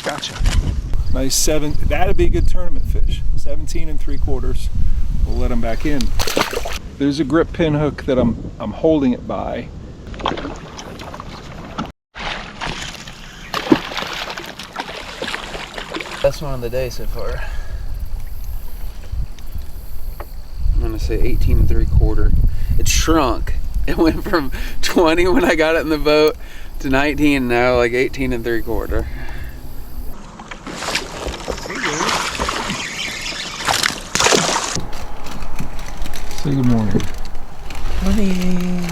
Gotcha. Nice 7. That'd be a good tournament fish. 17 3/4. We'll let him back in. There's a grip pin hook that I'm holding it by. Best one of the day so far. I'm gonna say 18 3/4. It shrunk. It went from 20 when I got it in the boat to 19, now like 18 3/4. Say good morning. Morning.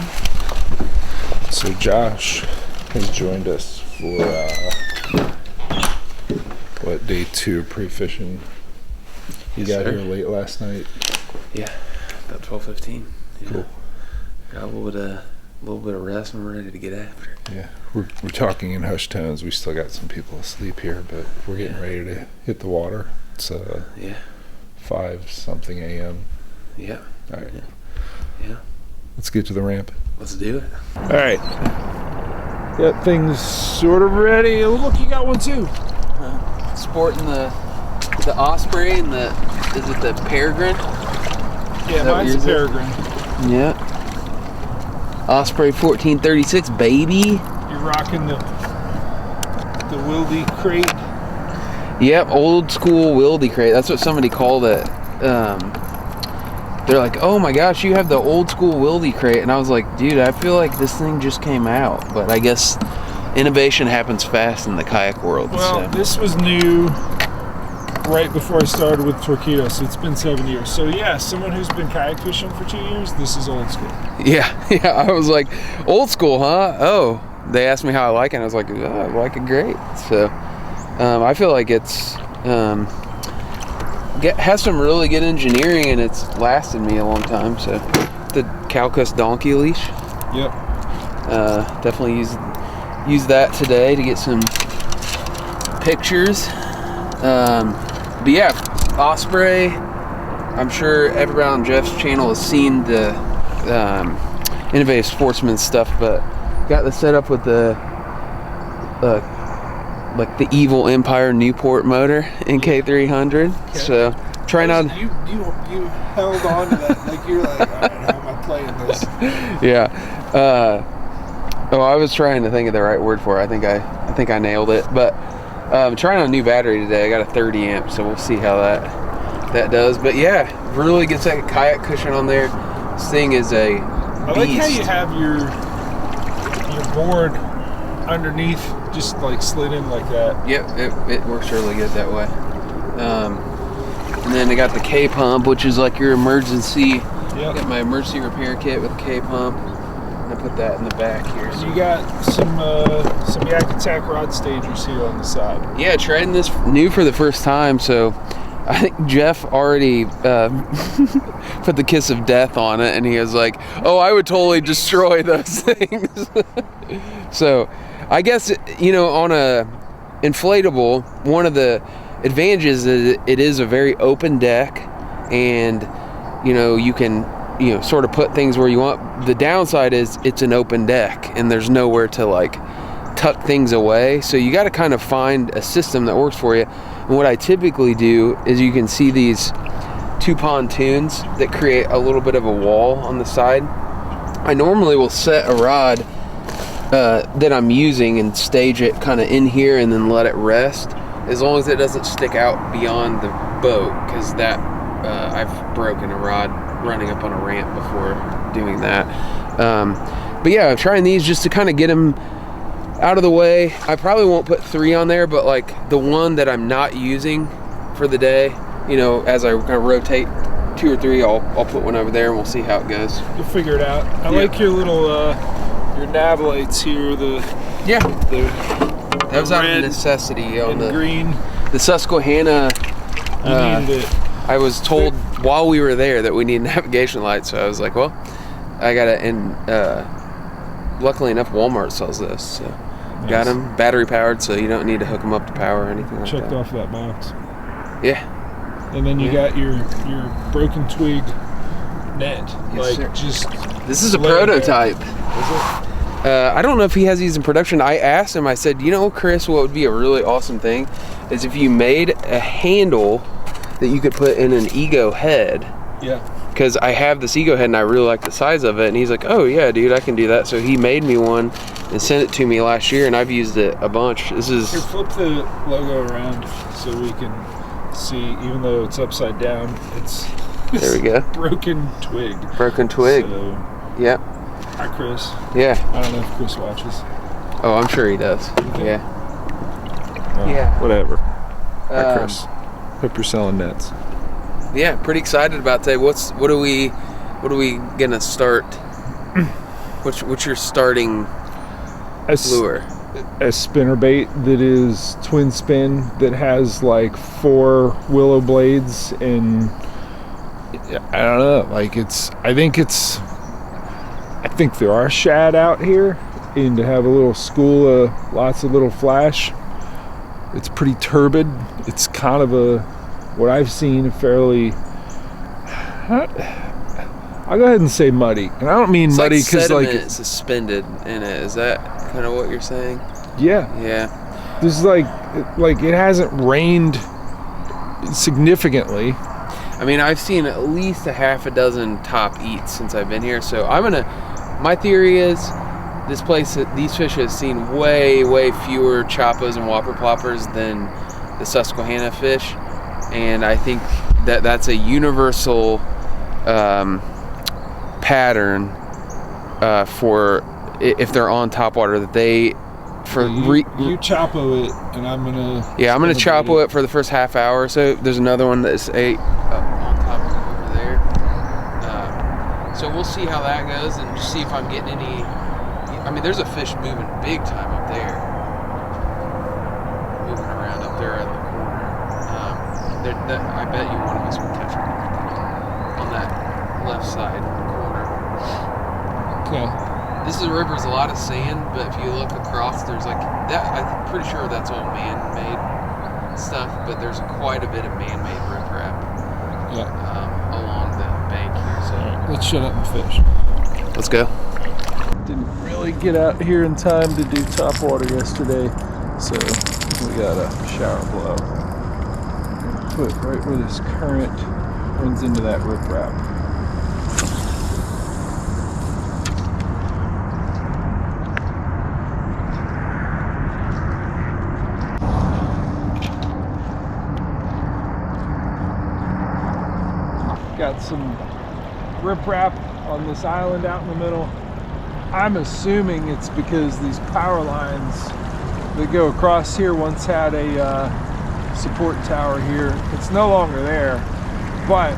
So Josh has joined us for day 2 of pre-fishing. He got here late last night. Yeah, about 12:15. Yeah. Cool. Got a little bit of rest and we're ready to get after it. Yeah, we're talking in hushed tones. We still got some people asleep here, but we're getting ready to hit the water. It's 5-something a.m. Yeah. All right. Yeah. Let's get to the ramp. Let's do it. All right. Got things sort of ready. Oh, look, you got one too. Sporting the Osprey and is it the Peregrine? Yeah, mine's a Peregrine. Yeah. Osprey 1436, baby. You're rocking the Wildy crate. Yep, old school Wildy crate. That's what somebody called it. They're like, oh my gosh, you have the old school Wildy crate. And I was like, dude, I feel like this thing just came out. But I guess innovation happens fast in the kayak world. Well, so. This was new right before I started with Torpedo, so it's been 7 years. So yeah, someone who's been kayak fishing for 2 years, this is old school. Yeah, I was like, old school, huh? Oh, they asked me how I like it, and I was like, oh, I like it great. So I feel like it's has some really good engineering, and it's lasted me a long time. So the Calcus donkey leash. Yep. Definitely use that today to get some pictures. But yeah, Osprey. I'm sure everybody on Jeff's channel has seen the Innovative Sportsman stuff, but got the setup with the like the Evil Empire Newport motor in K300. Okay. So trying out. You held on to that like you're like, all right, how am I playing this? Yeah. I was trying to think of the right word for it. I think I nailed it, but. Trying on a new battery today. I got a 30 amp, so we'll see how that does. But yeah, really gets that kayak cushion on there. This thing is a beast. I like how you have your board underneath, just like slid in like that. Yep, it works really good that way. And then I got the K pump, which is like your emergency. Yep. Got my emergency repair kit with a K pump. I put that in the back here. So you got some Yak Attack rod stagers here on the side. Yeah, trading this new for the first time. So I think Jeff already put the kiss of death on it, and he was like, "Oh, I would totally destroy those things." So I guess on a inflatable, one of the advantages is it is a very open deck, and you can. Sort of put things where you want. The downside is it's an open deck and there's nowhere to like tuck things away. So you got to kind of find a system that works for you. And what I typically do is you can see these 2 pontoons that create a little bit of a wall on the side. I normally will set a rod that I'm using and stage it kind of in here and then let it rest, as long as it doesn't stick out beyond the boat, because that I've broken a rod running up on a ramp before doing that. But yeah, I'm trying these just to kind of get them out of the way. I probably won't put 3 on there, but like the one that I'm not using for the day, as I kind of rotate 2 or 3, I'll put one over there and we'll see how it goes. You'll figure it out. I like your little your nav lights here. That was out of necessity on the green. The Susquehanna. You needed it. I was told while we were there that we need navigation lights, so I was like, well, I got it. And luckily enough, Walmart sells this, so nice. Got them battery powered, so you don't need to hook them up to power or anything like that. Checked off that box. Yeah. And then you got your broken twig net. Yes, like sir. Just this is a prototype. Is it? I don't know if he has these in production. I asked him, I said, you know, Chris, what would be a really awesome thing is if you made a handle that you could put in an ego head. Yeah. Because I have this ego head and I really like the size of it. And he's like, oh yeah, dude, I can do that. So he made me one and sent it to me last year, and I've used it a bunch. This is... Here, flip the logo around so we can see, even though it's upside down, it's there we go. Broken twig. Broken twig. So, yep. hi, Chris. Yeah. I don't know if Chris watches. Oh, I'm sure he does. Okay. Yeah. Well, Yeah. Whatever. Hi, Chris. Hope you're selling nets. Yeah, pretty excited about today. What are we gonna start? What's your starting lure? A spinnerbait that is twin spin that has like 4 willow blades, and I don't know, like I think there are shad out here, and to have a little school of lots of little flash, it's pretty turbid. It's kind of what I've seen, a fairly, I'll go ahead and say muddy, and I don't mean it's muddy because like it's suspended in it. Is that kind of what you're saying? Yeah. This is like it hasn't rained significantly. I mean, I've seen at least a half a dozen top eats since I've been here. So my theory is this place, these fish have seen way fewer choppos and whopper ploppers than the Susquehanna fish, and I think that's a universal pattern for if they're on top water that they you choppo it, and I'm gonna choppo it for the first half hour. So there's another one that's ate on top of over there. So we'll see how that goes and just see if I'm getting any. I mean, there's a fish moving big time up there, moving around up there at the corner. I bet you one of us will catch one on that left side corner. Okay. This river is a lot of sand, but if you look across, there's like that. I'm pretty sure that's all man-made stuff, but there's quite a bit of man-made riprap along the bank here. So let's shut up and fish. Let's go. Didn't really get out here in time to do top water yesterday, so we got a shower blow. Put right where this current runs into that riprap. Got some riprap on this island out in the middle. I'm assuming it's because these power lines that go across here once had a support tower here. It's no longer there, but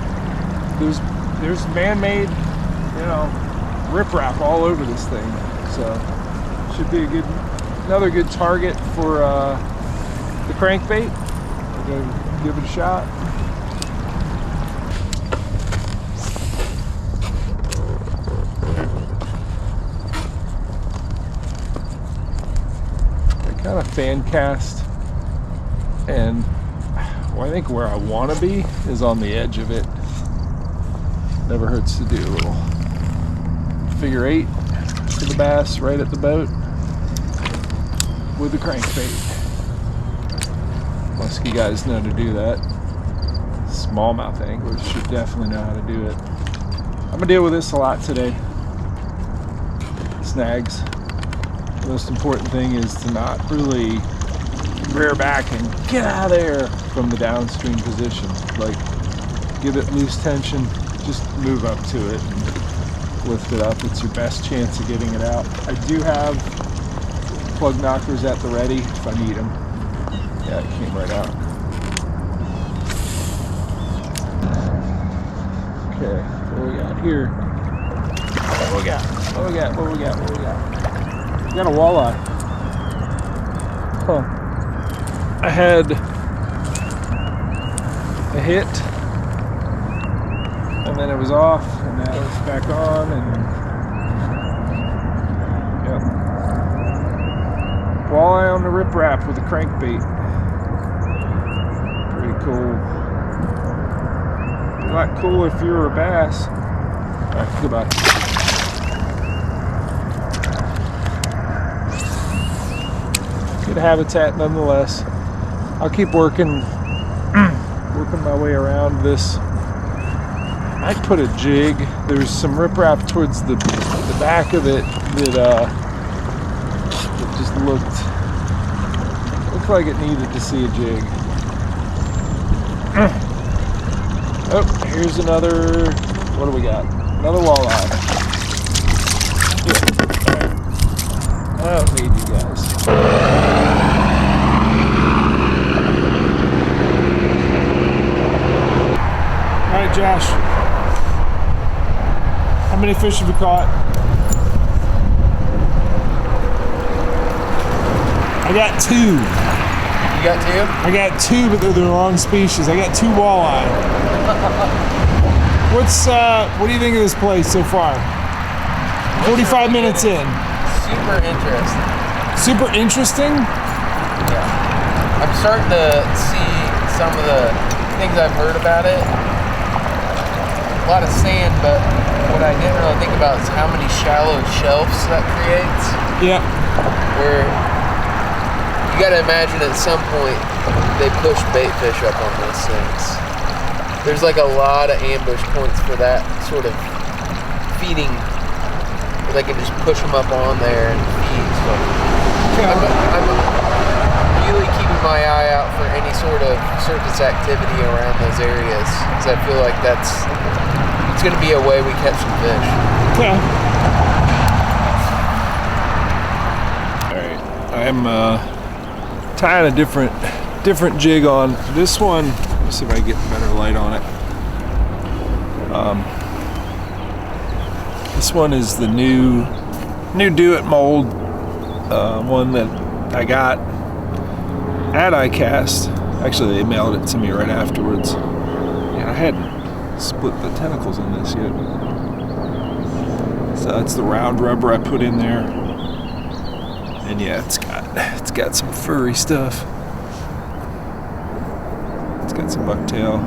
there's man-made, riprap all over this thing. So should be another good target for the crankbait. We're gonna give it a shot. Kind of fan cast, and I think where I want to be is on the edge of it. Never hurts to do a little figure 8 to the bass right at the boat with the crankbait. Musky guys know to do that. Smallmouth anglers should definitely know how to do it. I'm gonna deal with this a lot today. Snags. The most important thing is to not really rear back and get out of there from the downstream position. Like, give it loose tension, just move up to it and lift it up. It's your best chance of getting it out. I do have plug knockers at the ready if I need them. Yeah, it came right out. Okay, what we got here? What we got? We got a walleye. Huh. I had a hit, and then it was off, and now it's back on, and yep. Walleye on the riprap with a crankbait. Pretty cool. A lot cool if you were a bass. Alright, goodbye. good habitat nonetheless. I'll keep working my way around this. I put a jig. There's some riprap towards the back of it that just looked like it needed to see a jig. Oh, here's another. What do we got? Another walleye. Yeah. I don't need you guys. All right, Josh. How many fish have you caught? I got 2. You got 2? I got 2, but they're the wrong species. I got 2 walleye. What do you think of this place so far? 45 minutes in. Super interesting. Super interesting? Yeah. I'm starting to see some of the things I've heard about it. A lot of sand, but what I didn't really think about is how many shallow shelves that creates. Yeah. Where you gotta imagine at some point they push bait fish up on those things. There's like a lot of ambush points for that sort of feeding, where they can just push them up on there and feed. So I'm really keeping my eye out for any sort of surface activity around those areas, because I feel like it's going to be a way we catch some fish. Okay. All right, I'm tying a different jig on this one. Let's see if I can get better light on it. This one is the new Do It mold one that I got at iCast. Actually, they mailed it to me right afterwards. Yeah, I hadn't split the tentacles on this yet. So that's the round rubber I put in there. And yeah, it's got some furry stuff. It's got some bucktail.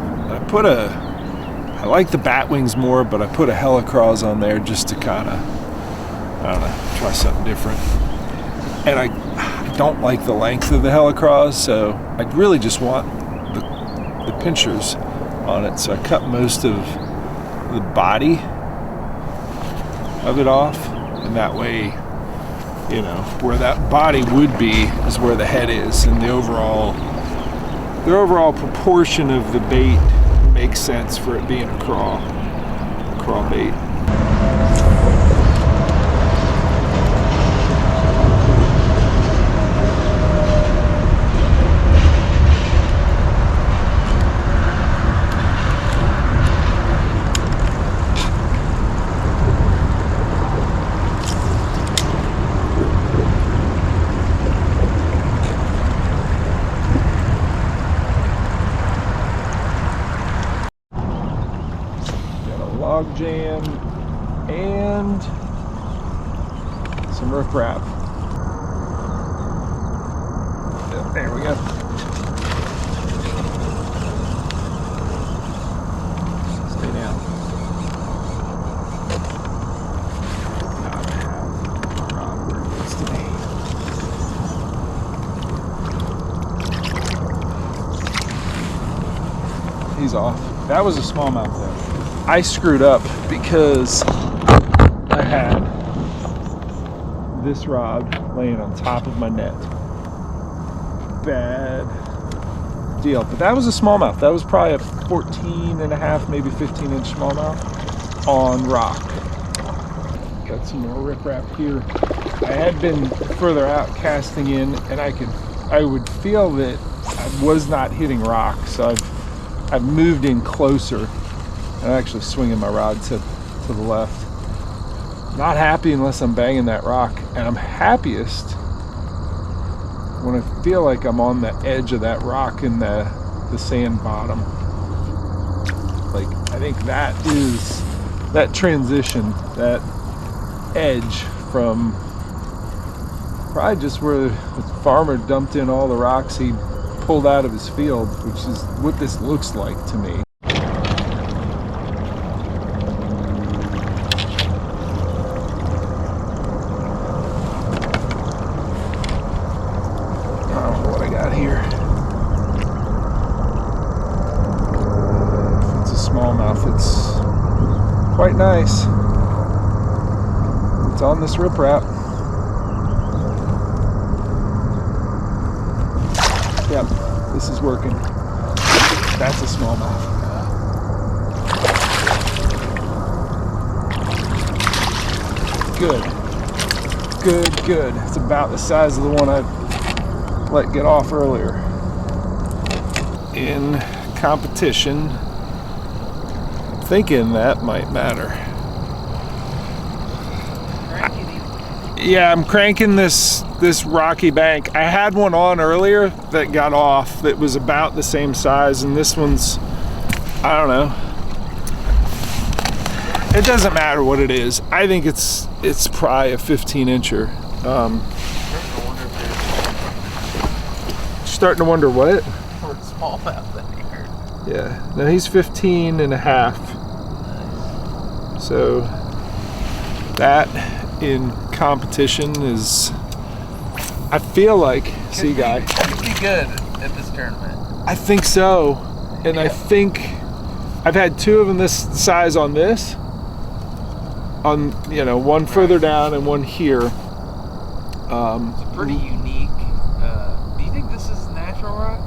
I like the bat wings more, but I put a helicross on there just to kind of, I don't know, try something different. And I don't like the length of the helicross, so I really just want the pinchers on it. So I cut most of the body of it off, and that way, you know, where that body would be is where the head is, and the overall proportion of the bait makes sense for it being a crawl bait. Log jam and some riprap. There we go. Stay down. Gotta have rod where it needs to be. He's off. That was a smallmouth though. I screwed up because I had this rod laying on top of my net. Bad deal. But that was a smallmouth. That was probably a 14 and a half, maybe 15 inch smallmouth on rock. Got some more riprap here. I had been further out casting in, and I would feel that I was not hitting rock, so I've moved in closer. I'm actually swinging my rod to the left. Not happy unless I'm banging that rock, and I'm happiest when I feel like I'm on the edge of that rock in the sand bottom. Like, I think that is that transition, that edge from probably just where the farmer dumped in all the rocks he pulled out of his field, which is what this looks like to me. quite nice. It's on this riprap. Yep, this is working. That's a smallmouth. Good. Good, good. It's about the size of the one I let get off earlier. In competition, thinking that might matter. Yeah, I'm cranking this rocky bank. I had one on earlier that got off that was about the same size, and this one's, I don't know. It doesn't matter what it is. I think it's probably a 15-incher. Starting to wonder what? Or smallmouth in here. Yeah, no, he's 15 and a half. Nice. So that in competition is, I feel like, see guy. Could be good at this tournament. I think so. And yeah. I think I've had two of them this size on this. On, you know, one further down and one here. It's a pretty unique. Do you think this is natural rock?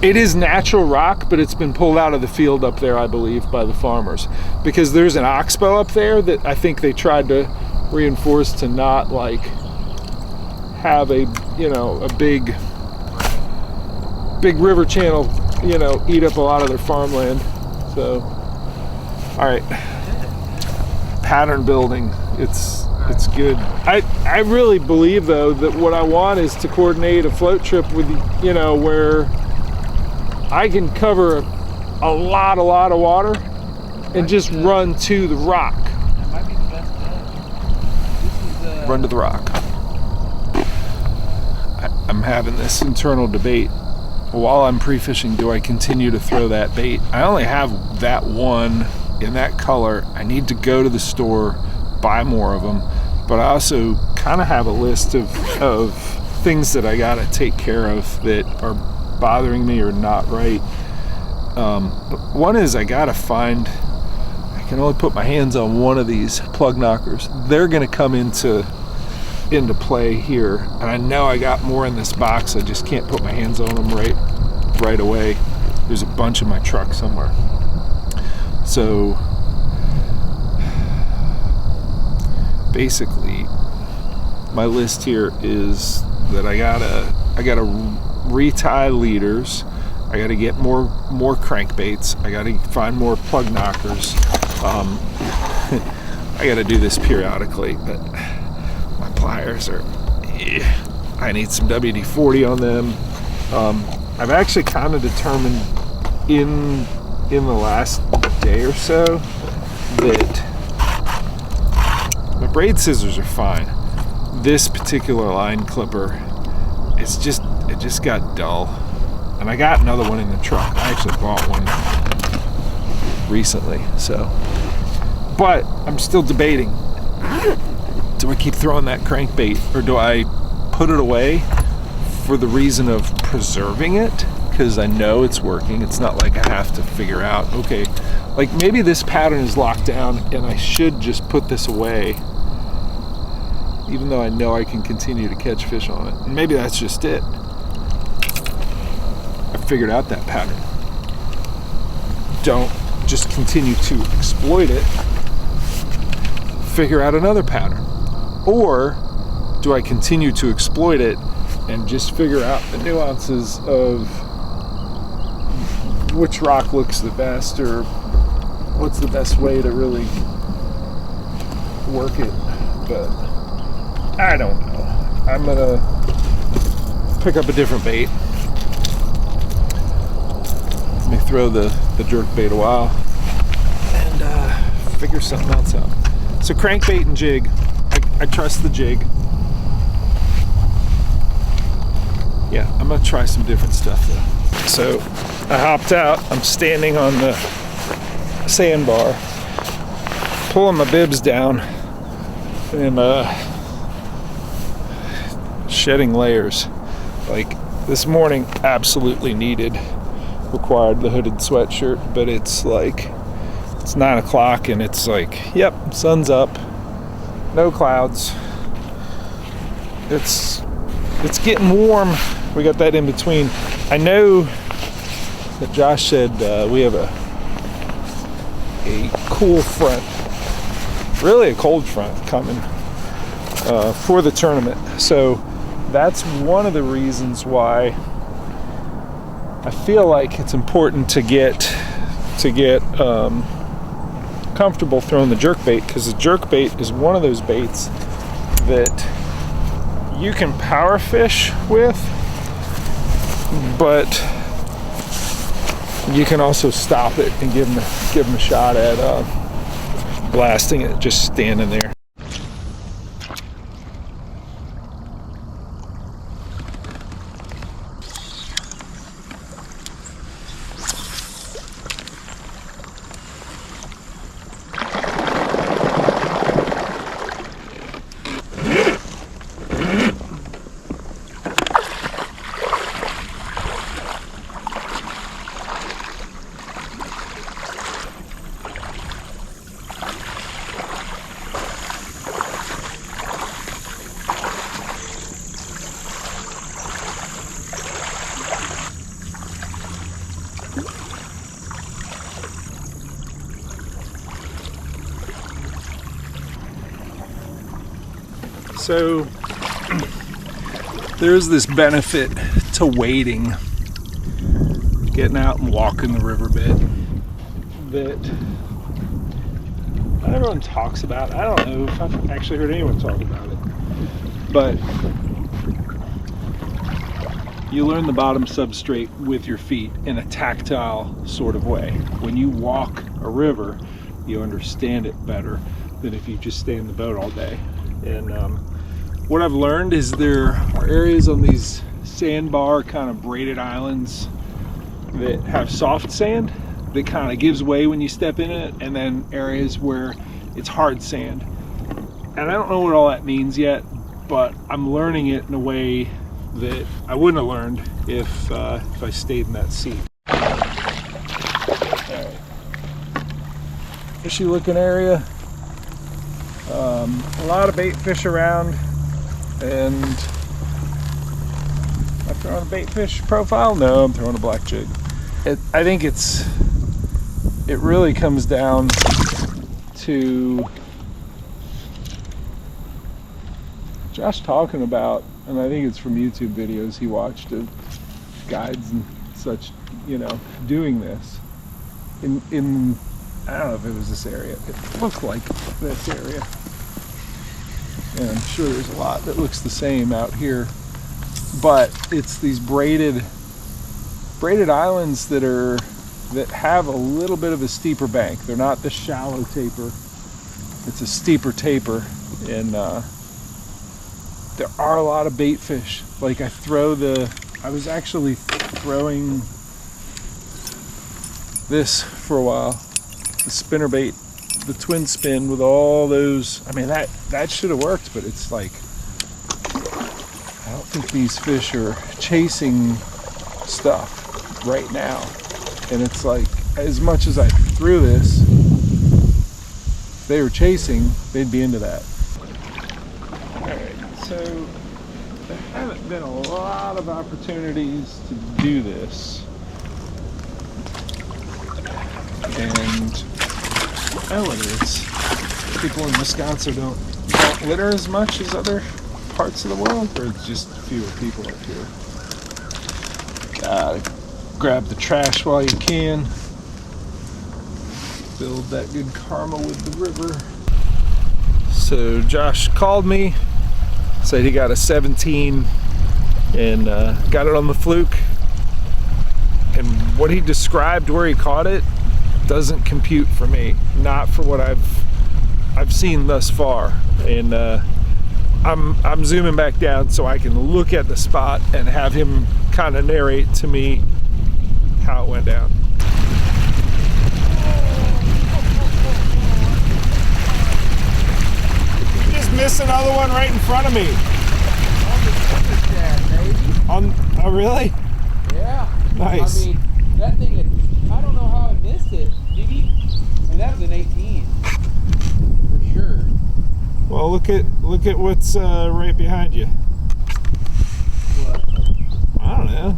It is natural rock, but it's been pulled out of the field up there, I believe, by the farmers. Because there's an oxbow up there that I think they tried to reinforce to not, like, have a, you know, a big river channel, you know, eat up a lot of their farmland. So, all right. Pattern building, it's good. I really believe though that what I want is to coordinate a float trip with, you know, where I can cover a lot of water and just run to the rock. That might be the best bet. This is, run to the rock. I'm having this internal debate. While I'm pre-fishing, do I continue to throw that bait? I only have that one in that color. I need to go to the store, buy more of them, but I also kind of have a list of things that I gotta take care of that are bothering me or not right. One is I gotta find, I can only put my hands on one of these plug knockers. They're gonna come into play here, and I know I got more in this box. I just can't put my hands on them right away. There's a bunch in my truck somewhere. So basically my list here is that I gotta retie leaders, I gotta get more crankbaits, I gotta find more plug knockers. I gotta do this periodically, but my pliers are, I need some WD-40 on them. I've actually kind of determined in the last day or so that my braid scissors are fine. This particular line clipper, it just got dull. And I got another one in the truck. I actually bought one recently, so. But I'm still debating. Do I keep throwing that crankbait, or do I put it away for the reason of preserving it? Because I know it's working. It's not like I have to figure out, okay, like maybe this pattern is locked down and I should just put this away, even though I know I can continue to catch fish on it. And maybe that's just it. I figured out that pattern. Don't just continue to exploit it. Figure out another pattern. Or do I continue to exploit it and just figure out the nuances of which rock looks the best, or what's the best way to really work it? But I don't know. I'm gonna pick up a different bait. Let me throw the jerk bait a while and figure something else out. So crankbait and jig. I trust the jig. Yeah, I'm gonna try some different stuff though. So I hopped out. I'm standing on the sandbar, pulling my bibs down and shedding layers. Like this morning, absolutely required the hooded sweatshirt, but it's like It's 9 o'clock and it's like, yep, sun's up, no clouds. It's getting warm. We got that in between. I know that Josh said we have a cool front, really a cold front coming for the tournament. So that's one of the reasons why I feel like it's important to get comfortable throwing the jerkbait, because the jerkbait is one of those baits that you can power fish with, but you can also stop it and give them a shot at blasting it just standing there. So there's this benefit to wading, getting out and walking the riverbed, that not everyone talks about. I don't know if I've actually heard anyone talk about it, but you learn the bottom substrate with your feet in a tactile sort of way. When you walk a river, you understand it better than if you just stay in the boat all day. And what I've learned is there are areas on these sandbar kind of braided islands that have soft sand that kind of gives way when you step in it, and then areas where it's hard sand. And I don't know what all that means yet, but I'm learning it in a way that I wouldn't have learned if I stayed in that seat. Right. Fishy looking area. A lot of bait fish around, and I'm throwing a bait fish profile? No, I'm throwing a black jig. I think it really comes down to Josh talking about, and I think it's from YouTube videos he watched of guides and such, you know, doing this in I don't know if it was this area. It looked like this area. And I'm sure there's a lot that looks the same out here. But it's these braided islands that have a little bit of a steeper bank. They're not the shallow taper. It's a steeper taper. And there are a lot of bait fish. Like I was actually throwing this for a while. The spinnerbait, the twin spin with all those. I mean, that should have worked, but it's like, I don't think these fish are chasing stuff right now. And it's like, as much as I threw this, if they were chasing, they'd be into that. Alright, so there haven't been a lot of opportunities to do this. And whether it's people in Wisconsin don't litter as much as other parts of the world, or it's just fewer people up here. Gotta grab the trash while you can. Build that good karma with the river. So Josh called me, said he got a 17 and got it on the fluke. And what he described where he caught it doesn't compute for me, not for what I've seen thus far. And I'm zooming back down so I can look at the spot and have him kind of narrate to me how it went down. You just missed another one right in front of me. Oh really? Yeah. Nice. I mean, that thing, I don't know how I missed it. Did he? And that was an 18 for sure. Well, look at what's right behind you. What? I don't know.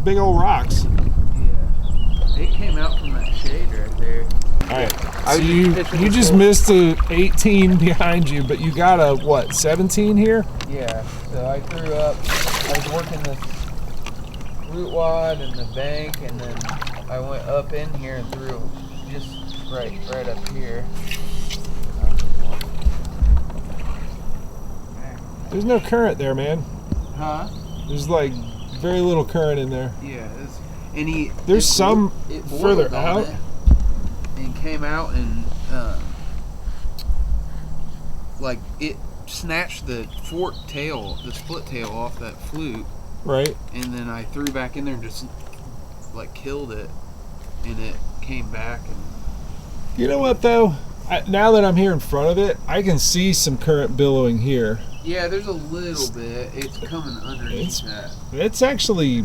Big old rocks. Yeah. It came out from that shade right there. All right. So you just missed a 18 behind you, but you got a what? 17 here? Yeah. So I threw up. I was working this root wad and the bank, and then I went up in here and threw just right up here. There's no current there, man. Huh? There's like very little current in there. Yeah. There's some further out. And came out and like it snatched the forked tail, the split tail off that fluke. Right. And then I threw back in there and just like killed it, and it came back. And you know what though? Now that I'm here in front of it, I can see some current billowing here. yeah, there's a little bit. It's coming underneath that. It's actually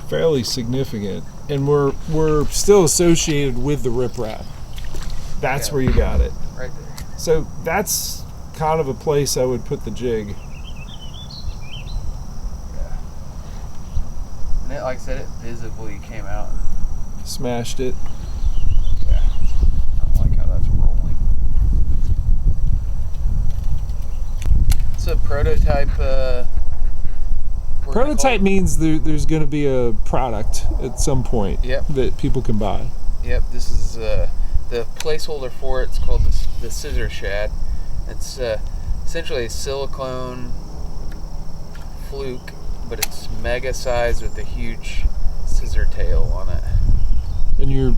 fairly significant, and we're still associated with the riprap. That's where you got it. Right there. So that's kind of a place I would put the jig. Yeah. And it, like I said, it visibly came out. Smashed it. Yeah. I don't like how that's rolling. It's a prototype. Prototype means there's going to be a product at some point that people can buy. Yep. This is the placeholder for it's called the scissor shad. It's essentially a silicone fluke, but it's mega sized with a huge scissor tail on it. And you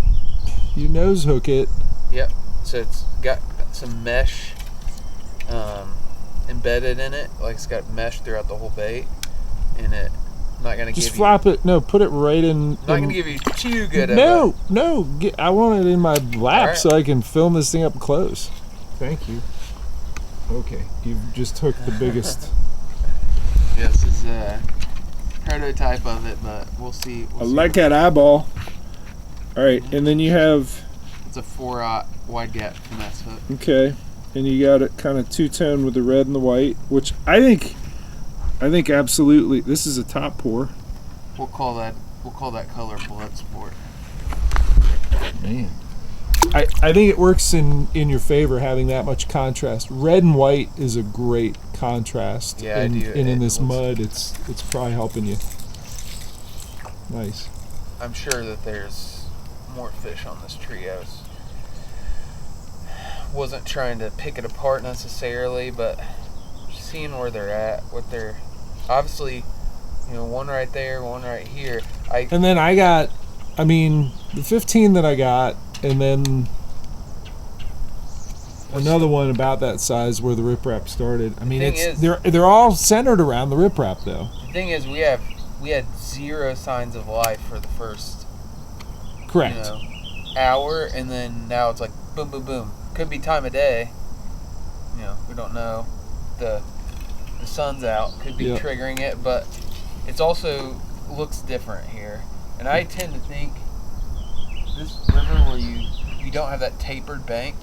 nose hook it. Yep. So it's got some mesh embedded in it, like it's got mesh throughout the whole bait, and it. I'm not gonna just flop it. No, put it right in. I'm not gonna give you too good. No. I want it in my lap so I can film this thing up close. Thank you. Okay, you've just hooked the biggest. This is a prototype of it, but we'll see. I like that eyeball. All right, and then you have. It's a 4/0 wide gap finesse hook. Okay, and you got it kind of two-tone with the red and the white, which I think absolutely. This is a top pour. We'll call that color blood sport. Man, I think it works in your favor having that much contrast. Red and white is a great contrast. Yeah, and, I do. And in this mud, it's probably helping you. Nice. I'm sure that there's more fish on this tree. I wasn't trying to pick it apart necessarily, but seeing where they're at, what they're obviously, one right there, one right here. And then I got, the 15 that I got, and then another one about that size where the riprap started. They're all centered around the riprap though. The thing is, we had zero signs of life for the first correct hour, and then now it's like boom, boom, boom. Could be time of day. We don't know. The sun's out, could be triggering it, but it's also looks different here. And I tend to think this river where you don't have that tapered bank,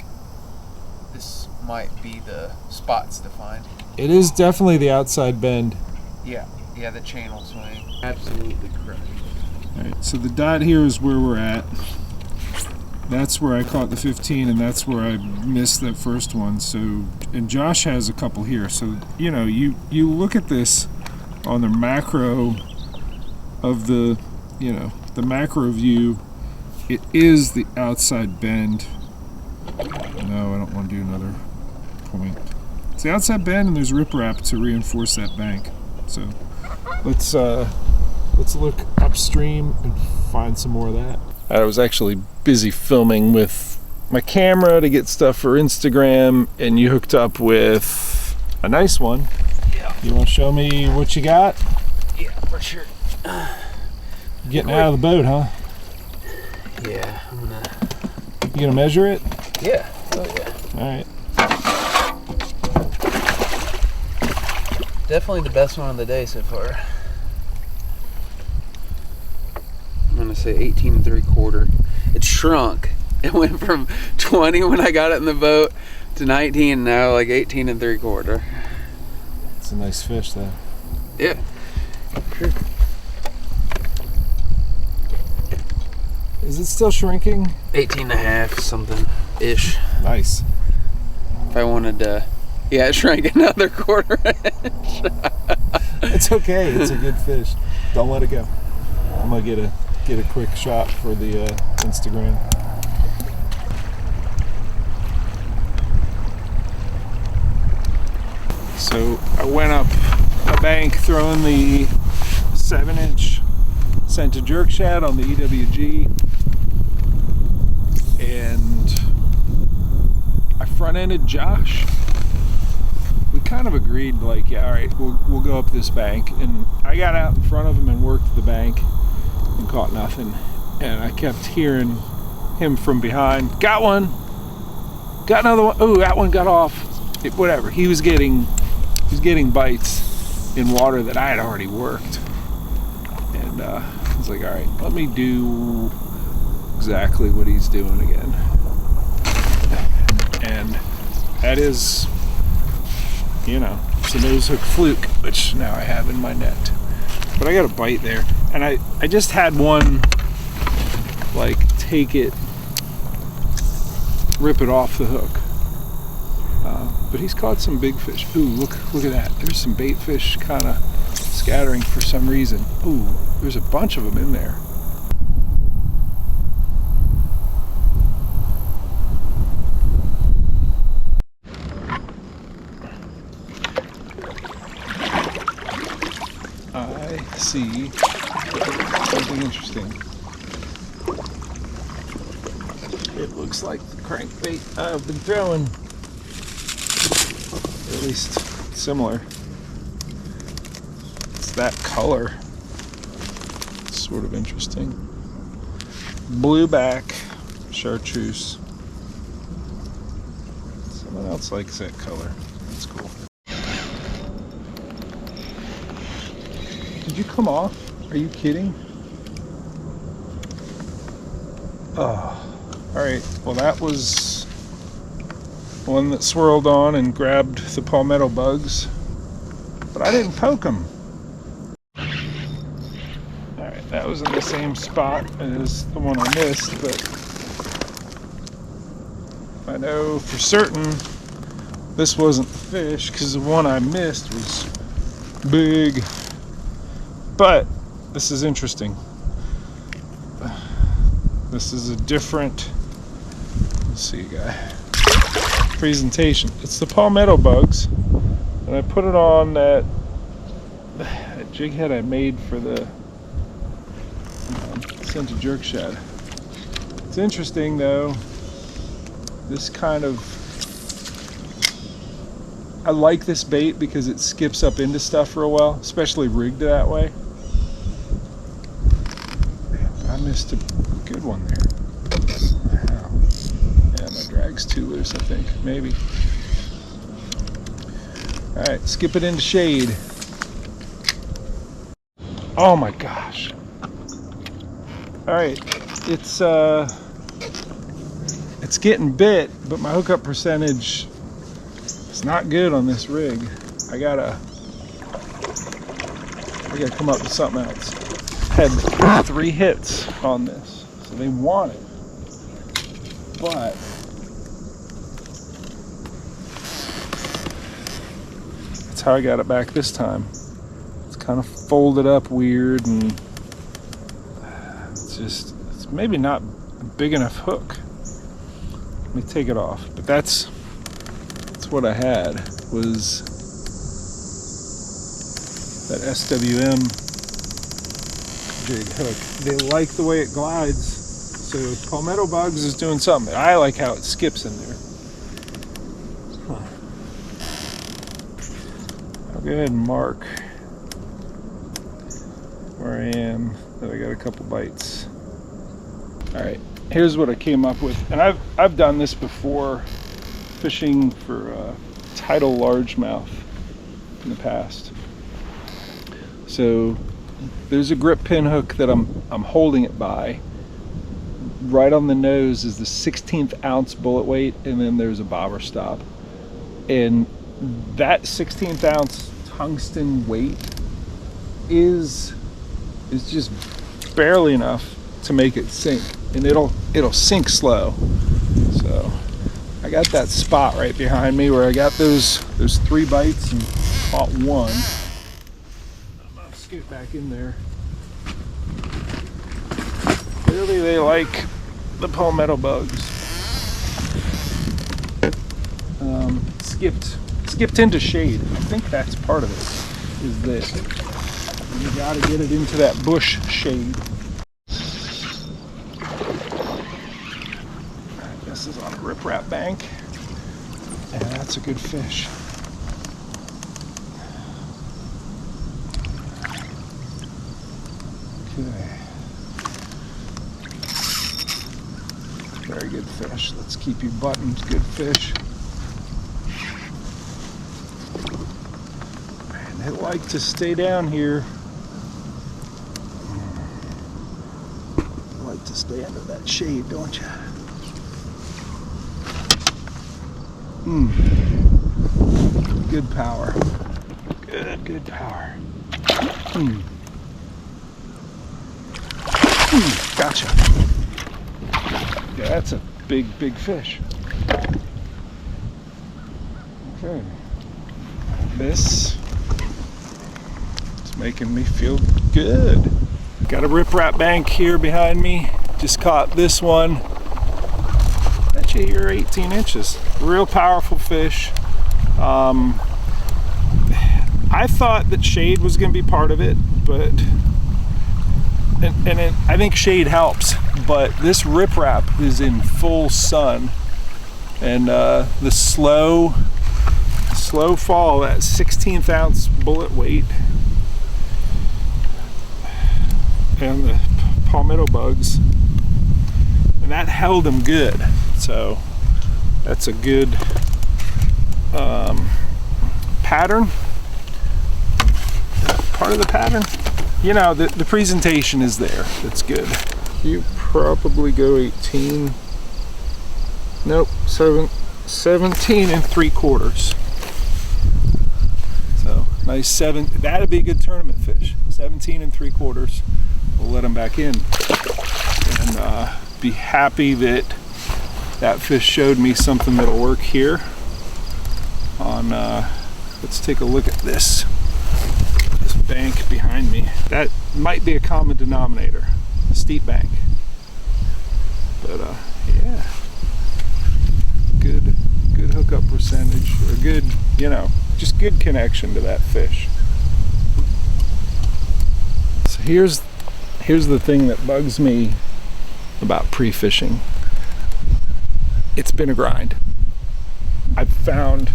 this might be the spots to find. It is definitely the outside bend. Yeah, the channel swing. Absolutely correct. Alright, so the dot here is where we're at. That's where I caught the 15, and that's where I missed that first one. So, and Josh has a couple here. So, you look at this on the macro of the macro view. It is the outside bend. No, I don't want to do another point. It's the outside bend, and there's riprap to reinforce that bank. So, let's look upstream and find some more of that. I was actually busy filming with my camera to get stuff for Instagram, and you hooked up with a nice one. Yeah. You want to show me what you got? Yeah, for sure. Getting out of the boat, huh? Yeah, You gonna measure it? Yeah. Oh yeah. All right. Definitely the best one of the day so far. I'm gonna say 18 3/4. It shrunk It went from 20 when I got it in the boat to 19 now, like 18 3/4. It's a nice fish though. Yeah. Sure. Is it still shrinking? 18.5 something ish. Nice. If I wanted to, yeah, it shrank another 1/4 inch. It's okay. It's a good fish. Don't let it go. I'm gonna get a quick shot for the Instagram. So I went up a bank throwing the 7-inch scent to jerk shad on the EWG, and I front-ended Josh. We kind of agreed, like, yeah, all right, we'll go up this bank, and I got out in front of him and worked the bank and caught nothing, and I kept hearing him from behind. Got one, got another one. Oh, that one got off. Whatever. He was getting bites in water that I had already worked, and I was like, all right, let me do exactly what he's doing again, and that is, you know, it's a nose hook fluke, which now I have in my net. But I got a bite there, and I just had one, like, take it, rip it off the hook. But he's caught some big fish. Ooh, look at that. There's some bait fish kind of scattering for some reason. Ooh, there's a bunch of them in there. I see something interesting. It looks like the crankbait I've been throwing. At least similar. It's that color. It's sort of interesting. Blueback chartreuse. Someone else likes that color. That's cool. Did you come off? Are you kidding? Oh, alright. Well, that was one that swirled on and grabbed the Palmetto BugZ, but I didn't poke them. Alright, that was in the same spot as the one I missed, but I know for certain this wasn't the fish, because the one I missed was big. But this is interesting. This is a different, let's see, guy, presentation. It's the Palmetto BugZ, and I put it on that jig head I made for the scent to jerk shad. It's interesting though, this kind of, I like this bait because it skips up into stuff real well, especially rigged that way. But I missed a good one there. Wow. Yeah, my drag's too loose, I think. Maybe. Alright, skip it into shade. Oh my gosh. Alright, it's getting bit, but my hookup percentage is not good on this rig. I gotta come up with something else. Had 3 hits on this, so they want it. But that's how I got it back this time. It's kind of folded up weird, and it's maybe not a big enough hook. Let me take it off. But that's what I had, was that SWM jig hook. They like the way it glides, so Palmetto BugZ is doing something. I like how it skips in there. Huh. I'll go ahead and mark where I am, that I got a couple bites. Alright, here's what I came up with, and I've done this before, fishing for tidal largemouth in the past. So there's a grip pin hook that I'm holding it by. right on the nose is the 16th ounce bullet weight, and then there's a bobber stop. And that 16th ounce tungsten weight is just barely enough to make it sink, and it'll sink slow. So I got that spot right behind me where I got those 3 bites and caught one. I'm gonna scoot back in there. Clearly they like the Palmetto bugs. Skipped into shade. I think that's part of it, is this. You gotta get it into that bush shade. This is on a riprap bank, and that's a good fish. Okay. Very good fish. Let's keep you buttoned. Good fish. And they like to stay down here. They like to stay under that shade, don't you? Good power. Good power. Gotcha. Yeah, that's a big fish. Okay. This is making me feel good. Got a riprap bank here behind me. Just caught this one. Bet you you're 18 inches. Real powerful fish. I thought that shade was going to be part of it, but I think shade helps, but this riprap is in full sun, and the slow fall, that 16th ounce bullet weight, and the Palmetto bugs, and that held them good. So that's a good pattern. Part of the pattern. You know, the presentation is there. That's good. You probably go 18. Nope, 17 3/4. So nice 7. That'd be a good tournament fish. 17 3/4. We'll let them back in, and be happy that that fish showed me something that'll work here. On let's take a look at this bank behind me. That might be a common denominator, a steep bank. But yeah, good hookup percentage, or good, you know, just good connection to that fish. So here's the thing that bugs me about pre-fishing. It's been a grind. I've found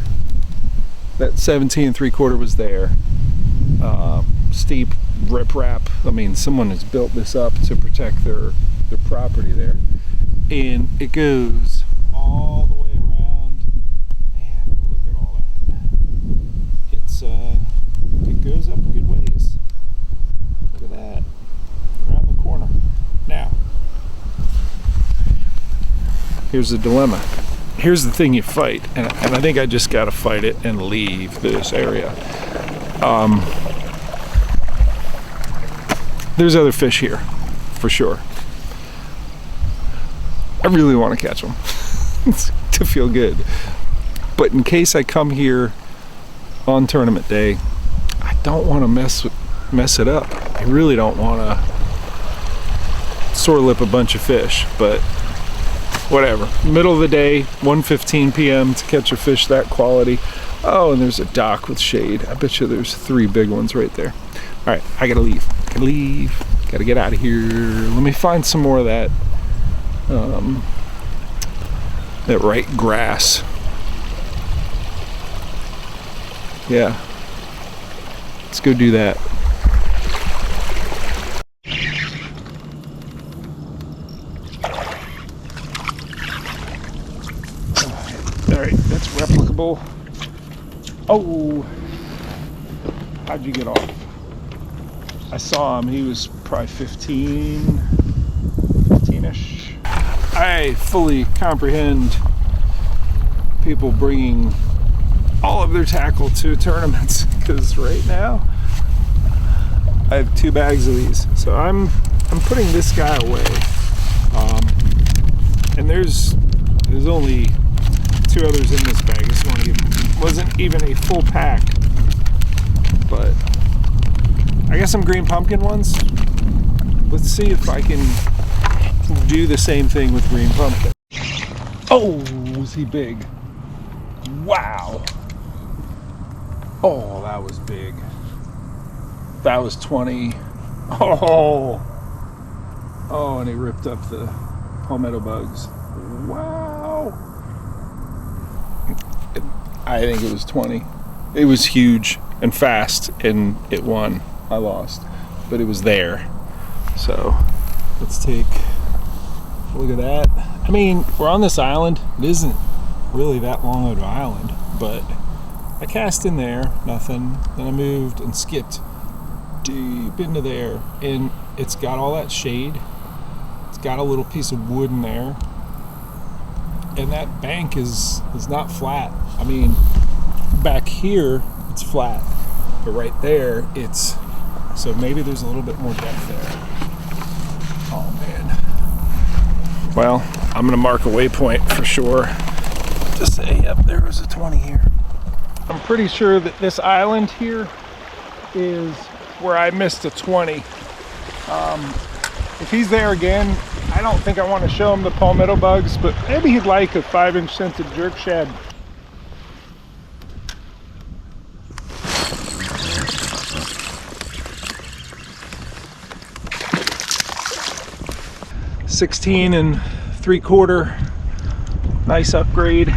that 17 3/4 was there. Steep riprap. I mean, someone has built this up to protect their property there, and it goes all the way around. Man, look at all that. It goes up a good ways. Look at that, around the corner. Now, here's the dilemma. Here's the thing you fight, and I think I just got to fight it and leave this area. There's other fish here, for sure. I really want to catch them to feel good. But in case I come here on tournament day, I don't want to mess it up. I really don't want to sore lip a bunch of fish, but whatever. Middle of the day, 1:15 p.m. to catch a fish that quality. Oh, and there's a dock with shade. I bet you there's 3 big ones right there. All right, I gotta leave. Gotta get out of here. Let me find some more of that right grass. Yeah, let's go do that. All right, that's replicable. Oh, how'd you get off? I saw him. He was probably 15-ish. I fully comprehend people bringing all of their tackle to tournaments, because right now I have 2 bags of these, so I'm putting this guy away. And there's only 2 others in this bag. This one wasn't even a full pack, but I got some green pumpkin ones. Let's see if I can do the same thing with green pumpkin. Oh, was he big? Wow. Oh, that was big. That was 20. Oh, and he ripped up the Palmetto BugZ. Wow. I think it was 20. It was huge and fast, and it won. I lost, but it was there. So let's take a look at that. I mean, we're on this island. It isn't really that long of an island, but I cast in there, nothing. Then I moved and skipped deep into there, and it's got all that shade. It's got a little piece of wood in there, and that bank is not flat. I mean, back here it's flat, but right there it's, so maybe there's a little bit more depth there. Oh man. Well, I'm gonna mark a waypoint for sure to say, yep, there was a 20 here. I'm pretty sure that this island here is where I missed a 20. If he's there again, I don't think I want to show him the Palmetto BugZ, but maybe he'd like a 5-inch scented jerk shad. $16 3/4, nice upgrade.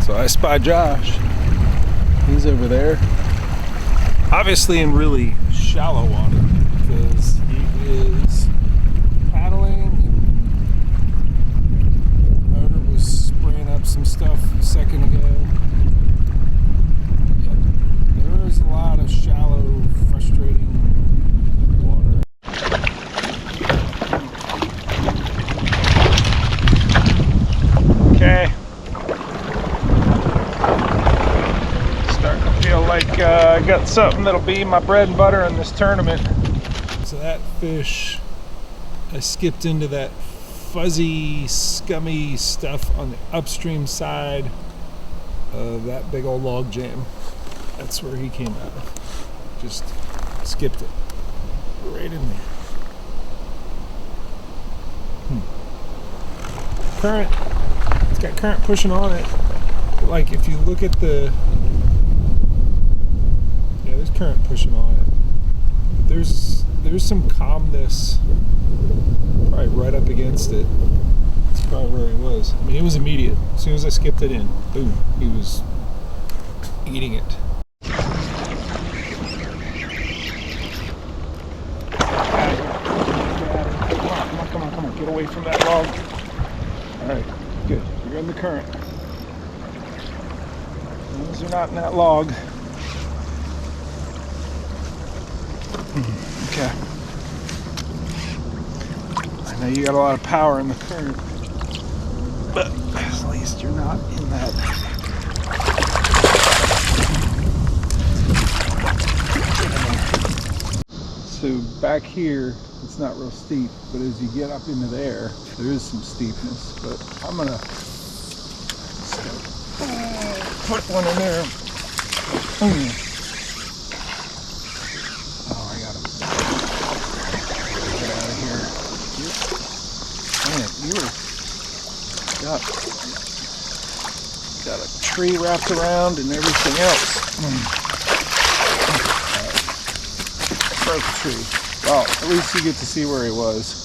So I spy Josh. He's over there, obviously in really shallow water, because he is paddling, and the motor was spraying up some stuff a second ago. Yep. There is a lot of shallow, frustrating water. Okay. Starting to feel like I got something that'll be my bread and butter in this tournament. So that fish, I skipped into that fuzzy, scummy stuff on the upstream side of that big old log jam. That's where he came out of. Just skipped it right in there. Current, it's got current pushing on it. But like if you look at the, yeah, there's current pushing on it. But there's some calmness probably right up against it. That's probably where he was. I mean, it was immediate. As soon as I skipped it in, boom, he was eating it. Come on, get away from that log. All right, good, you're in the current. As long as you're not in that log. Okay. I know you got a lot of power in the current, but at least you're not in that. So back here, it's not real steep, but as you get up into there, there is some steepness. But I'm gonna put one in there. Oh, I got him. Get out of here. Man, you got a tree wrapped around and everything else. Broke the tree. Well, at least you get to see where he was.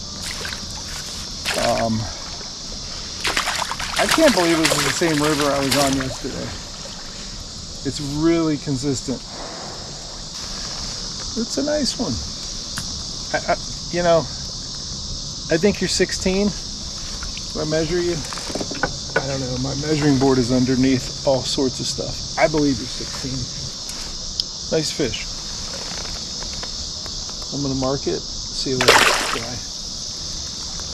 I can't believe this is the same river I was on yesterday. It's really consistent. It's a nice one. You know, I think you're 16. Do I measure you? I don't know. My measuring board is underneath all sorts of stuff. I believe you're 16. Nice fish. I'm gonna mark it, see what it's guy.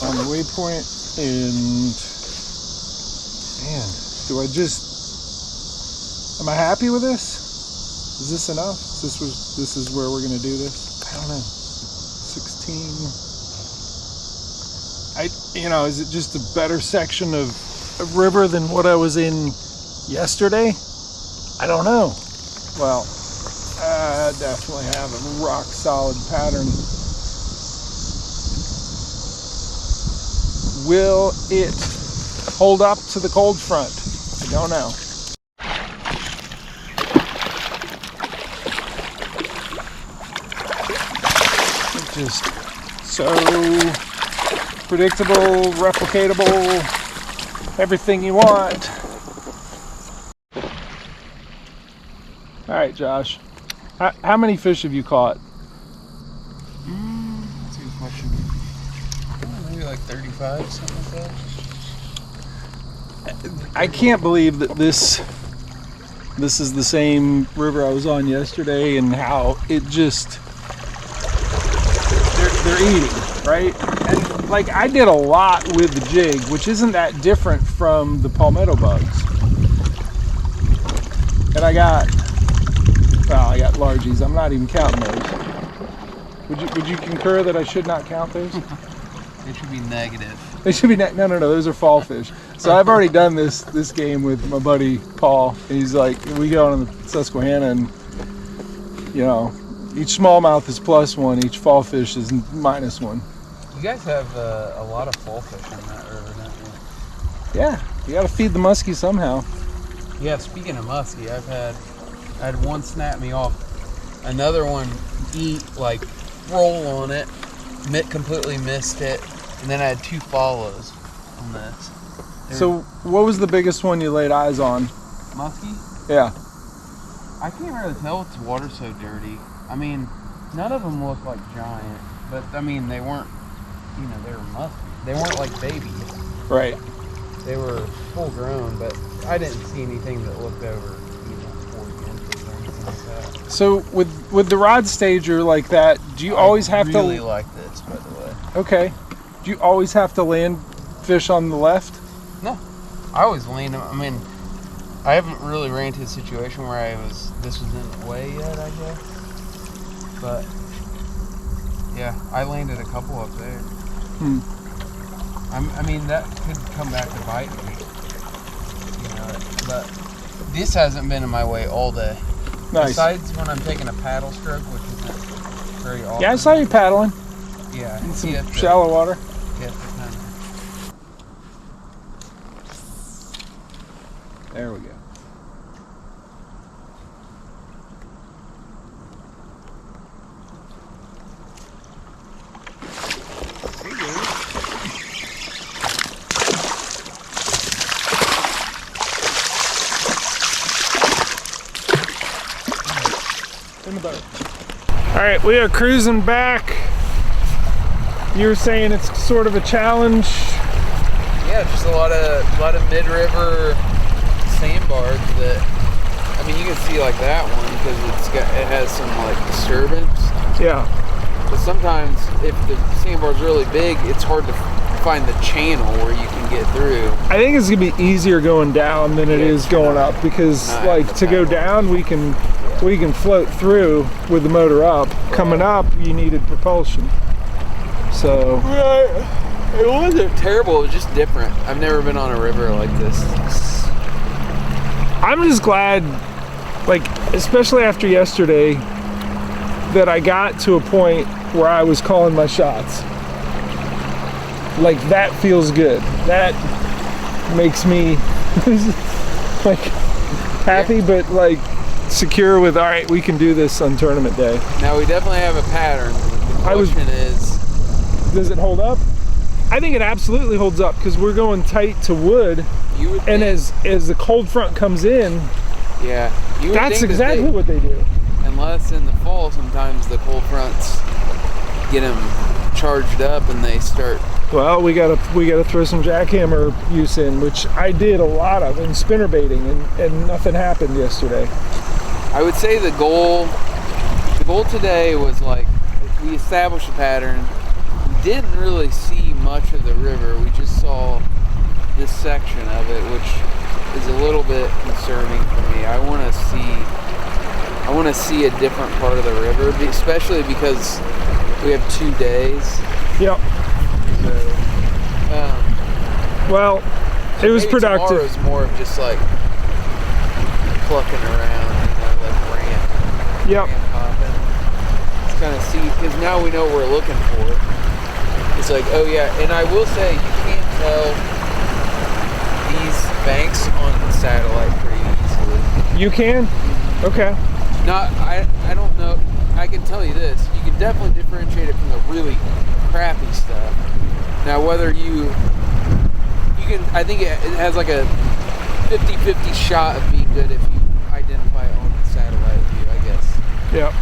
on the waypoint, and man, am I happy with this? Is this enough? This is where we're gonna do this? I don't know. 16. Is it just a better section of river than what I was in yesterday? I don't know. Well, I definitely have a rock solid pattern. Will it hold up to the cold front? I don't know. It's just so predictable, replicatable, everything you want. All right, Josh. How many fish have you caught? That's a good question. Maybe like 35, something like that. I can't believe that this is the same river I was on yesterday, and how it just they're eating, right? And like, I did a lot with the jig, which isn't that different from the Palmetto BugZ. And I got largies. I'm not even counting those. Would you concur that I should not count those? They should be negative. They should be no. Those are fall fish. So I've already done this game with my buddy Paul, and he's like, we go on the Susquehanna, and each smallmouth is +1, each fall fish is -1. You guys have a lot of fall fish in that river, don't you? Yeah, you got to feed the muskie somehow. Yeah. Speaking of muskie, I had one snap me off, another one eat, like roll on it, completely missed it, and then I had 2 follows on this. So what was the biggest one you laid eyes on? Muskie? Yeah. I can't really tell if the water's so dirty. I mean, none of them look like giant, but I mean, they weren't, they were musky. They weren't like babies. Right. They were full grown, but I didn't see anything that looked over 40 inches or anything like that. So with the rod stager like that, do you always have to? I really like this, by the way. Okay. Do you always have to land fish on the left? No, I always land them. I mean, I haven't really ran into a situation where this was in the way yet, I guess. But yeah, I landed a couple up there. I mean, that could come back to bite me. But this hasn't been in my way all day. Nice. Besides when I'm taking a paddle stroke, which isn't very often. Yeah, I saw you paddling. Yeah. In some shallow water. Yeah. There we go. In the boat. All right, we are cruising back. You were saying it's sort of a challenge. Yeah, just a lot of mid-river sandbars that, I mean, you can see like that one because it has some like disturbance. Yeah. But sometimes if the sandbar's really big, it's hard to find the channel where you can get through. I think it's gonna be easier going down than it is going up, because like to go down we can float through with the motor up. Right. Coming up you needed propulsion. So it wasn't terrible, it was just different. I've never been on a river like this. I'm just glad, like, especially after yesterday, that I got to a point where I was calling my shots. Like, that feels good. That makes me like happy, but like secure with, all right, we can do this on tournament day. Now we definitely have a pattern. The question is, does it hold up? I think it absolutely holds up, because we're going tight to wood. You would and think, as the cold front comes in, yeah, you would that's think exactly what they do. Unless in the fall, sometimes the cold fronts get them charged up and they start. Well, we gotta throw some jackhammer use in, which I did a lot of, and spinner baiting, and nothing happened yesterday. I would say the goal today was like, we established a pattern. We didn't really see much of the river. We just saw this section of it, which is a little bit concerning for me. I want to see a different part of the river, especially because we have 2 days. Yep. So, well, it was productive. Tomorrow's more of just like plucking around, like ramp hopping. It's kind of see, because now we know what we're looking for. It's like, oh yeah, and I will say you can't tell these banks on the satellite pretty easily. You can? Okay. I don't know. I can tell you this. You can definitely differentiate it from the really crappy stuff. Now, whether you can, I think it has like a 50-50 shot of being good if you identify it on the satellite view, I guess. Yeah.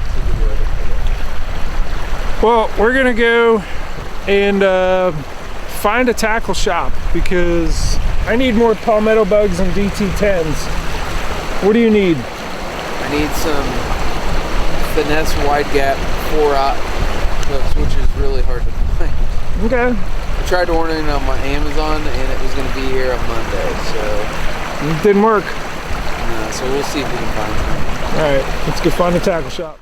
Well, we're going to go and find a tackle shop because I need more Palmetto BugZ and DT10s. What do you need? I need some finesse wide gap 4/0 hooks, which is really hard to find. Okay. I tried ordering it on my Amazon and it was going to be here on Monday, so it didn't work. No, so we'll see if we can find some. All right, let's go find a tackle shop.